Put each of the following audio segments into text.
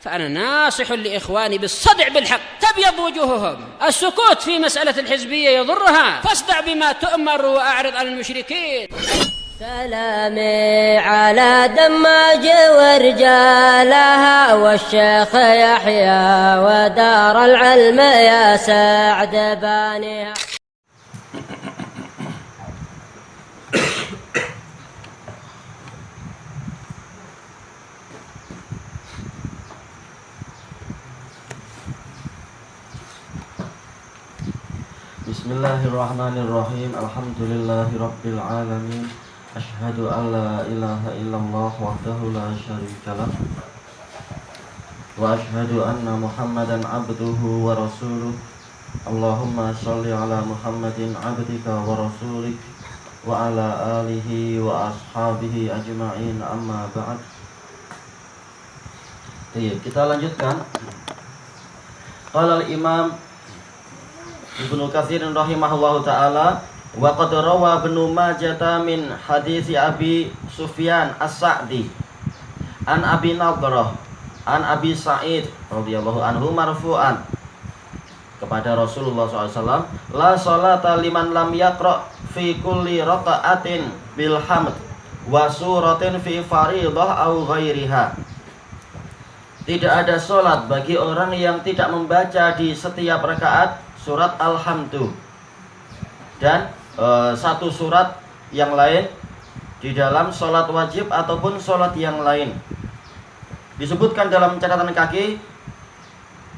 فأنا ناصح لإخواني بالصدع بالحق تبيض وجوههم. السكوت في مسألة الحزبية يضرها، فاصدع بما تؤمر وأعرض عن المشركين. سلامي على دماج ورجالها والشيخ يحيى ودار العلم يا سعد بانيها. Bismillahirrahmanirrahim. Alhamdulillahirabbil alamin. Asyhadu an la ilaha illallah wahdahu la syarikalah wa asyhadu anna Muhammadan abduhu wa rasuluh. Allahumma shalli ala Muhammadin abdika wa rasulik wa ala alihi wa ashabihi ajma'in, amma ba'd. Kita lanjutkan. Qala al-Imam Ibnu Katsir rahimahullahu taala, wa qad rawa Ibnu Majah min hadis Abi Sufyan As-Sa'di an Abi Nadrah an Abi Sa'id radhiyallahu anhu marfu'an kepada Rasulullah SAW, la salata liman lam yaqra fi kulli raka'atin bil hamd wa suratin fi fariidah aw ghairiha. Tidak ada salat bagi orang yang tidak membaca di setiap rakaat surat Alhamdu dan satu surat yang lain di dalam sholat wajib ataupun sholat yang lain. Disebutkan dalam catatan kaki,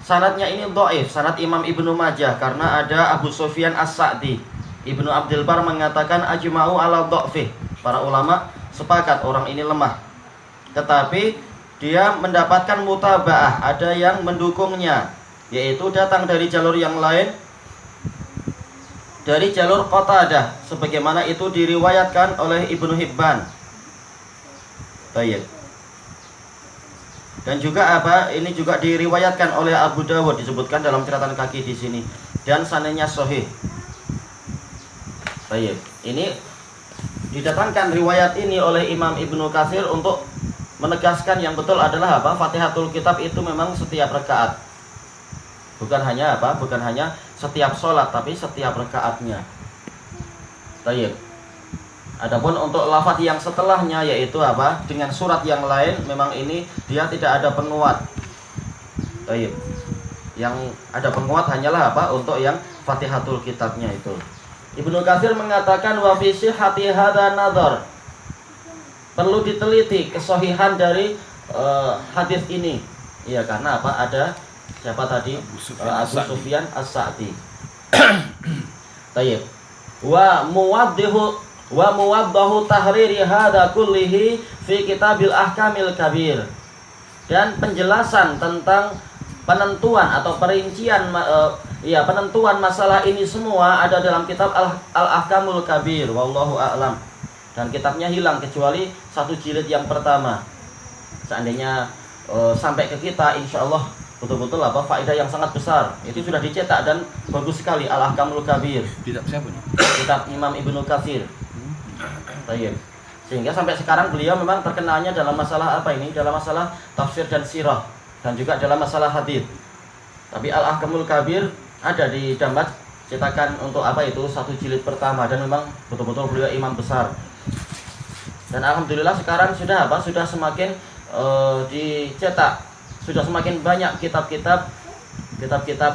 sanadnya ini dhaif, sanad Imam Ibnu Majah, karena ada Abu Sufyan As-Sa'di. Ibnu Abdul Bar mengatakan ajma'u ala dha'fih, para ulama sepakat orang ini lemah. Tetapi dia mendapatkan mutaba'ah, ada yang mendukungnya, yaitu datang dari jalur yang lain, dari jalur Qatadah, sebagaimana itu diriwayatkan oleh Ibnu Hibban. Baik. Dan juga ini juga diriwayatkan oleh Abu Dawud, disebutkan dalam catatan kaki di sini, dan sanadnya sahih. Baik. Ini didatangkan riwayat ini oleh Imam Ibnu Katsir untuk menegaskan yang betul adalah Fatihatul Kitab itu memang setiap rakaat. Bukan hanya setiap sholat, tapi setiap rakaatnya. Baik. Adapun untuk lafaz yang setelahnya, yaitu dengan surat yang lain, memang ini dia tidak ada penguat. Baik. Yang ada penguat hanyalah untuk yang Fatihatul Kitabnya itu. Ibnu Katsir mengatakan wa fi sihhati hadza nadhar. Perlu diteliti kesahihan dari hadis ini. Iya, karena ada siapa tadi? Abu Sufyan As-Sa'di. Tayyib. Wa muwaddahu tahriri hadza kullihi fi Kitabil Ahkamil Kabir. Dan penjelasan tentang penentuan atau perincian penentuan masalah ini semua ada dalam kitab Al-Ahkamul Kabir, wallahu a'lam. Dan kitabnya hilang kecuali satu jilid yang pertama. Seandainya sampai ke kita, insyaallah betul-betul faedah yang sangat besar. Itu sudah dicetak dan bagus sekali, Al-Ahkamul Kabir. Kitab siapa nih? Kitab Imam Ibnu Katsir. Baik. Sehingga sampai sekarang beliau memang terkenalnya dalam masalah dalam masalah tafsir dan sirah, dan juga dalam masalah hadis. Tapi Al-Ahkamul Kabir ada di Damat, cetakan untuk satu jilid pertama, dan memang betul-betul beliau imam besar. Dan alhamdulillah sekarang sudah semakin dicetak, sudah semakin banyak kitab-kitab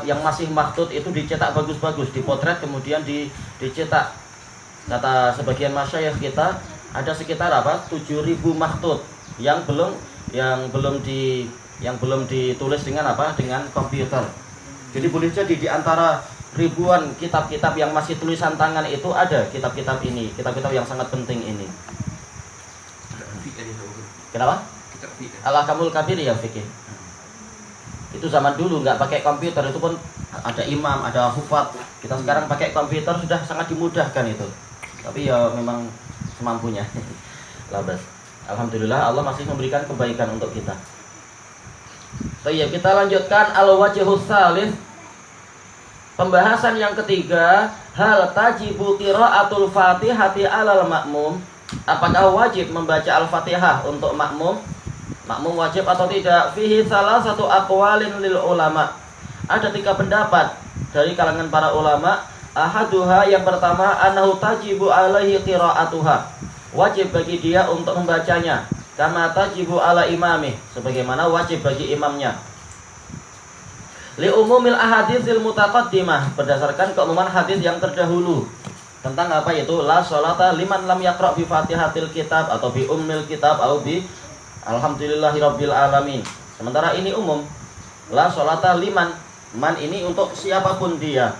yang masih makhtut itu dicetak bagus-bagus, dipotret kemudian dicetak. Kata sebagian masyayikh kita ada sekitar 7.000 makhtut yang belum ditulis dengan komputer. Jadi boleh jadi di antara ribuan kitab-kitab yang masih tulisan tangan itu ada kitab-kitab yang sangat penting ini. Kenapa? Al-Ahkamul Kabir ya fikih. Itu zaman dulu nggak pakai komputer, itu pun ada imam, ada hufat. Kita sekarang pakai komputer sudah sangat dimudahkan itu. Tapi ya memang semampunya. Labas. Alhamdulillah Allah masih memberikan kebaikan untuk kita. Baik, kita lanjutkan al-wajhus tsalits. Pembahasan yang ketiga, hal tajibu qiraatul Fatihati 'alal ma'mum. Apakah wajib membaca Al-Fatihah untuk makmum? makmum wajib atau tidak? Fihi salah satu aqwalin lil ulama. Ada 3 pendapat dari kalangan para ulama. Ahaduha, yang pertama, annahu tajibu alaihi qira'atuha. Wajib bagi dia untuk membacanya. Kama tajibu ala imamih, sebagaimana wajib bagi imamnya. Li umumil ahaditsil mutaqaddimah, berdasarkan keumuman hadis yang terdahulu. Tentang apa itu? La sholata liman lam yaqra' bi Fatihatil kitab atau bi ummil kitab atau bi alhamdulillahirabbil alamin. Sementara ini umum. La sholata liman, man ini untuk siapapun dia,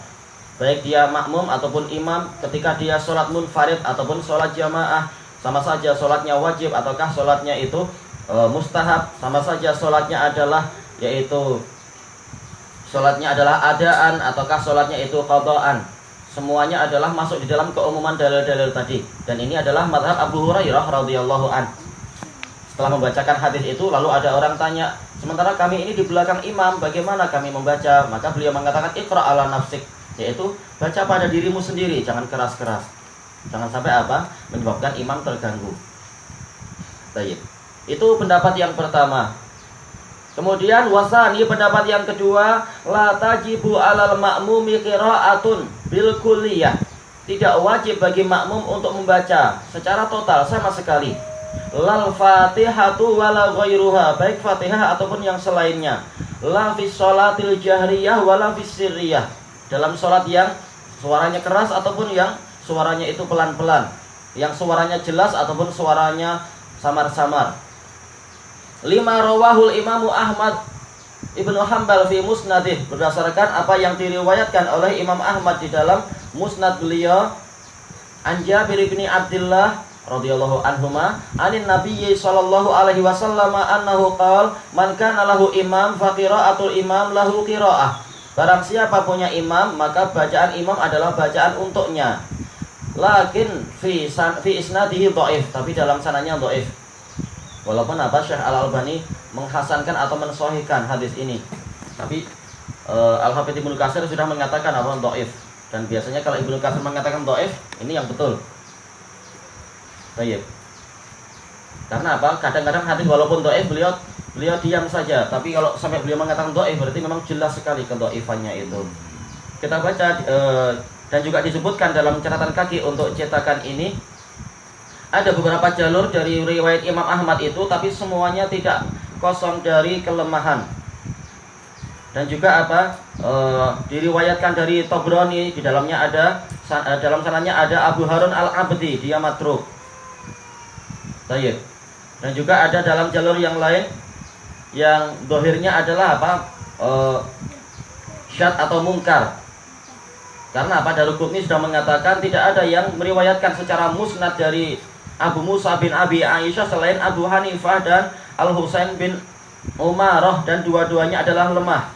baik dia makmum ataupun imam, ketika dia sholat munfarid ataupun sholat jamaah, sama saja sholatnya wajib ataukah sholatnya itu mustahab, sama saja sholatnya adalah sholatnya adalah adaan ataukah sholatnya itu qadaan. Semuanya adalah masuk di dalam keumuman dalil-dalil tadi. Dan ini adalah mazhab Abu Hurairah radhiyallahu an. Setelah membacakan hadis itu, lalu ada orang tanya, sementara kami ini di belakang imam, bagaimana kami membaca? Maka beliau mengatakan, iqra' ala nafsik, yaitu baca pada dirimu sendiri, jangan keras-keras. Jangan sampai apa? Menyebabkan imam terganggu. Baik. Itu pendapat yang pertama. Kemudian wasani, pendapat yang kedua, la tajibu alal ma'mumi qira'atun bil kulliyah. Tidak wajib bagi makmum untuk membaca secara total sama sekali. Lal Fatihatu wala ghairuha, baik Fatihah ataupun yang selainnya. La fi sholatil jahriyah wala fi sirriyah, dalam sholat yang suaranya keras ataupun yang suaranya itu pelan-pelan, yang suaranya jelas ataupun suaranya samar-samar. 5 rawahul imamu Ahmad Ibnu Hanbal fi musnadih, berdasarkan apa yang diriwayatkan oleh Imam Ahmad di dalam musnad beliau, an Jabir bin Abdullah radhiyallahu anhuma anin nabiyyi sallallahu alaihi wasallam annahu qala man kana lahu imam fa qira'atul imam lahu qira'ah. Barang siapa punya imam, maka bacaan imam adalah bacaan untuknya. Lakin fi isnadihi dhaif, tapi dalam sanadnya dhaif. Walaupun apa, Syekh Al-Albani menghasankan atau mensahihkan hadis ini, tapi Al-Hafidz Ibnu Katsir sudah mengatakan apa dhaif. Dan biasanya kalau Ibnu Katsir mengatakan dhaif, ini yang betul. Baik. Karena apa? Kadang-kadang hadis walaupun dhaif beliau diam saja, tapi kalau sampai beliau mengatakan dhaif berarti memang jelas sekali kedhaifannya itu. Kita baca dan juga disebutkan dalam catatan kaki untuk cetakan ini, ada beberapa jalur dari riwayat Imam Ahmad itu, tapi semuanya tidak kosong dari kelemahan. Dan juga apa? Diriwayatkan dari Tabrani, di dalamnya ada dalam sanadnya ada Abu Harun Al-Abdi, dia matruk. Baik. Dan juga ada dalam jalur yang lain yang dohirnya adalah apa? Syad atau mungkar. Karena apa? Daruqutni sudah mengatakan tidak ada yang meriwayatkan secara musnad dari Abu Musa bin Abi Aisyah selain Abu Hanifah dan Al-Husain bin Umarah, dan dua-duanya adalah lemah.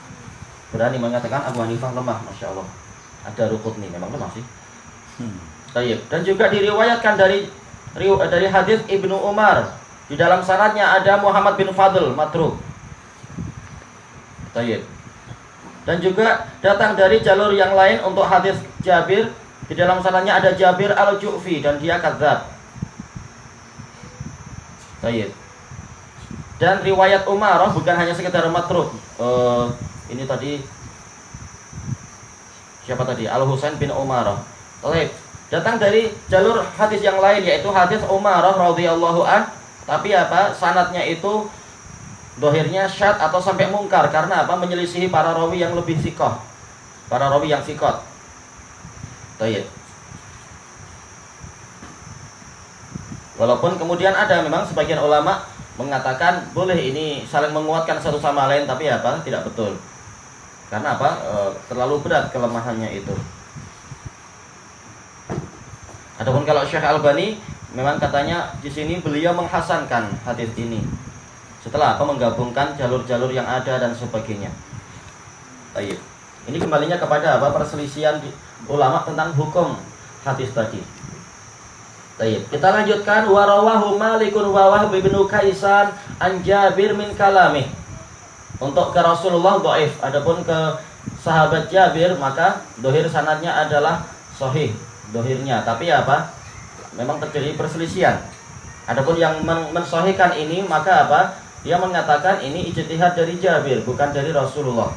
Berani mengatakan Abu Hanifah lemah, Masya Allah. Ada Daruqutni, memang lemah sih. Baik. Dan juga diriwayatkan dari hadis Ibnu Umar, di dalam sanadnya ada Muhammad bin Fadl matruk. Baik. Dan juga datang dari jalur yang lain untuk hadis Jabir, di dalam sanadnya ada Jabir Al-Ju'fi dan dia kadzab. Baik. Dan riwayat Umarah bukan hanya sekedar matruk. Ini tadi siapa tadi? Al-Husain bin Umarah. Baik. Datang dari jalur hadis yang lain, yaitu hadis Umarah radhiyallahu an, tapi apa? Sanadnya itu dohirnya syad atau sampai mungkar. Karena apa? Menyelisihi para rawi yang lebih thiqah, para rawi yang thiqat. Baik. Walaupun kemudian ada memang sebagian ulama mengatakan boleh ini saling menguatkan satu sama lain, tapi apa? Tidak betul. Karena apa? Terlalu berat kelemahannya itu. Adapun kalau Syekh Albani memang katanya di sini beliau menghasankan hadis ini setelah apa? Menggabungkan jalur-jalur yang ada dan sebagainya. Baik. Ini kembalinya kepada apa? Perselisihan ulama tentang hukum hadis tadi. Baik, kita lanjutkan. Wa rawahu Malikun wa Wahb bin Kaisan an Jabir min kalamih. Untuk ke Rasulullah dhaif, adapun ke sahabat Jabir maka dohir sanadnya adalah sahih dohirnya, tapi apa? Memang terjadi perselisihan. Adapun yang mensahihkan ini maka apa? dia mengatakan ini ijtihad dari Jabir, bukan dari Rasulullah.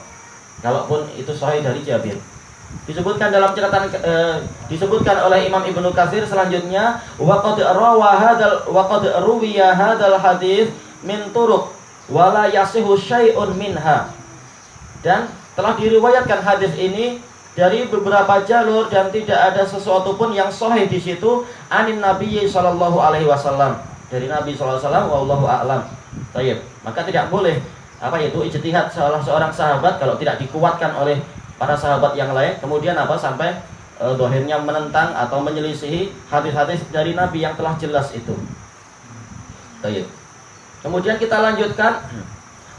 Kalaupun itu sahih dari Jabir. Disebutkan dalam catatan disebutkan oleh Imam Ibnu Katsir selanjutnya wa qad ruwiya hadzal hadits min turuq wa la yasihu syai'un minha. Dan telah diriwayatkan hadis ini dari beberapa jalur dan tidak ada sesuatu pun yang sahih di situ anin Nabi sallallahu alaihi wasallam, dari Nabi sallallahu alaihi wasallam, wallahu a'lam. Baik, maka tidak boleh yaitu ijtihad salah seorang sahabat kalau tidak dikuatkan oleh para sahabat yang lain, kemudian sampai zahirnya menentang atau menyelisihi hadis-hadis dari Nabi yang telah jelas itu. Baik. Kemudian kita lanjutkan.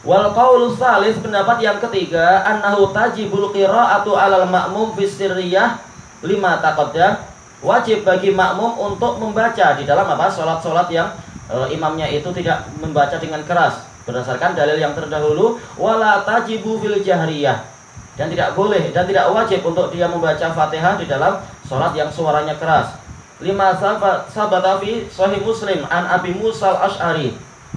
Wal qaulu tsalits, pendapat yang ketiga, annahu tajibul qira'atu 'alal ma'mum fi sirriyah lima taqaddam. Wajib bagi makmum untuk membaca di dalam salat-salat yang imamnya itu tidak membaca dengan keras berdasarkan dalil yang terdahulu, wala tajibu fil jahriyah. Dan tidak boleh dan tidak wajib untuk dia membaca Fatihah di dalam salat yang suaranya keras. Lima sabata fi Sahih Muslim an Abi Musa al-Asy'ari,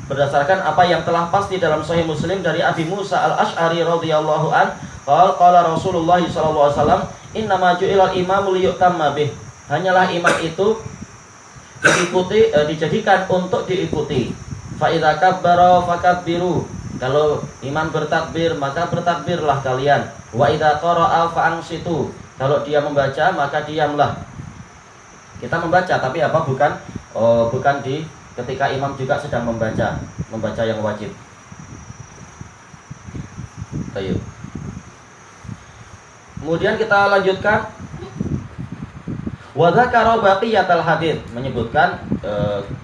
berdasarkan apa yang telah pasti dalam Sahih Muslim dari Abi Musa al-Asy'ari radhiyallahu an, qala Rasulullah sallallahu alaihi wasallam, innama ju'ilal imamu liyutamma bih. Hanyalah imam itu dijadikan untuk diikuti. Fa idza kabbara fakabbiru, kalau imam bertakbir maka bertakbirlah kalian. Wa idza qara'a fa'ansitu, kalau dia membaca maka diamlah. Kita membaca tapi bukan di ketika imam juga sedang membaca yang wajib. Baik. Kemudian kita lanjutkan. Wa dzakara baqiyatal hadits, menyebutkan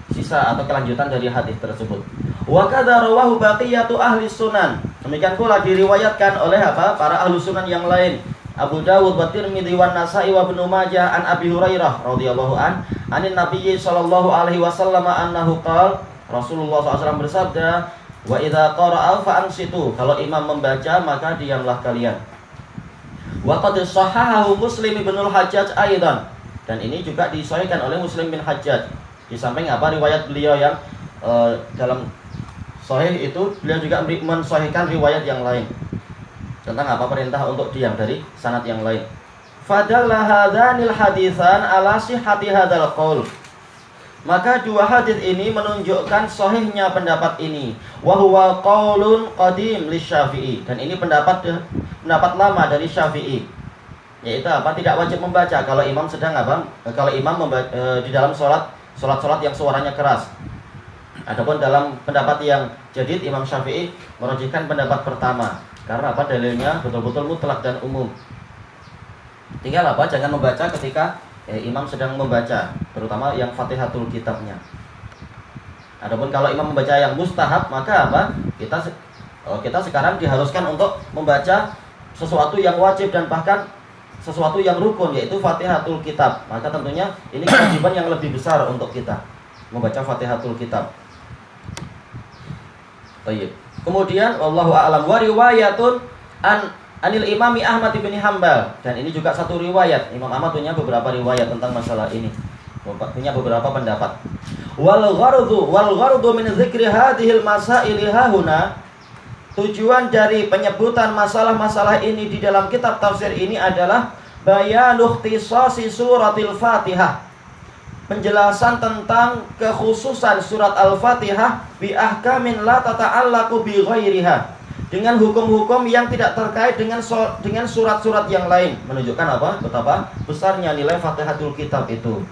sisa atau kelanjutan dari hadis tersebut. Wa kadza rawahu baqiyatu ahli sunan, demikian pula diriwayatkan oleh para ahli sunan yang lain, Abu Dawud wa Tirmidzi wa Nasa'i wa Ibnu Majah an Abi Hurairah radhiyallahu an anin Nabi sallallahu alaihi wasallam annahu qala, Rasulullah SAW bersabda, wa idza qara'a fa'ansitu, kalau imam membaca maka diamlah kalian. Wa qad shahahahu Muslim bin al-Hajjaj aidan, dan ini juga disahihkan oleh Muslim bin Hajjaj. Di samping riwayat beliau yang dalam sahih itu, beliau juga mensahihkan riwayat yang lain tentang perintah untuk diam dari sanad yang lain. Fadalla hadzanil haditsan ala sihhati hadzal qaul, maka dua hadis ini menunjukkan sahihnya pendapat ini. Wa huwa qaulun qadim lisyafi'i, dan ini pendapat lama dari Syafi'i, yaitu tidak wajib membaca kalau imam sedang di dalam salat yang suaranya keras. Adapun dalam pendapat yang jadid, Imam Syafi'i merujukkan pendapat pertama karena dalilnya betul-betul mutlak dan umum. Tinggal jangan membaca ketika imam sedang membaca, terutama yang Fatihatul Kitabnya. Adapun kalau imam membaca yang mustahab, maka kita sekarang diharuskan untuk membaca sesuatu yang wajib dan bahkan sesuatu yang rukun, yaitu Fatihatul Kitab. Maka tentunya ini kewajiban yang lebih besar untuk kita membaca Fatihatul Kitab. Baik. Kemudian wallahu a'lam, wa riwayatun anil Imami Ahmad bin Hanbal, dan ini juga satu riwayat. Imam Ahmad punya beberapa riwayat tentang masalah ini, punya beberapa pendapat. Wal ghardu min dzikri hadhil masail hahuna, tujuan dari penyebutan masalah-masalah ini di dalam kitab tafsir ini adalah bayanu ikhtisasi suratil Fatihah, penjelasan tentang kekhususan surat Al-Fatihah bi ahkamin la tata'allaqu bi ghairiha, dengan hukum-hukum yang tidak terkait dengan surat-surat yang lain, menunjukkan betapa besarnya nilai Fatihatul Kitab itu.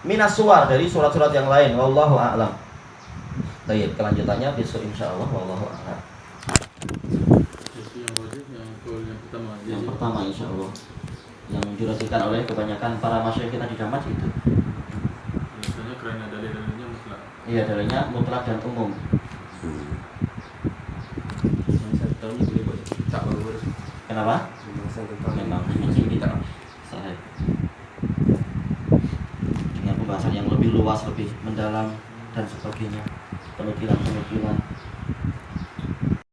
Minas suwar, dari surat-surat yang lain. Wallahu a'lam. Baik, kelanjutannya besok insyaallah. Wallahu a'lam. Yang pertama insyaallah, yang dirasikan oleh kebanyakan para masyayikh kita di Damaj itu. Biasanya karena dalil-dalilnya mutlak. Iya, dalilnya mutlak dan umum. Kenapa? Memang kita sahih. Dengan pembahasan yang lebih luas, lebih mendalam dan sebagainya, penukilan-penukilan.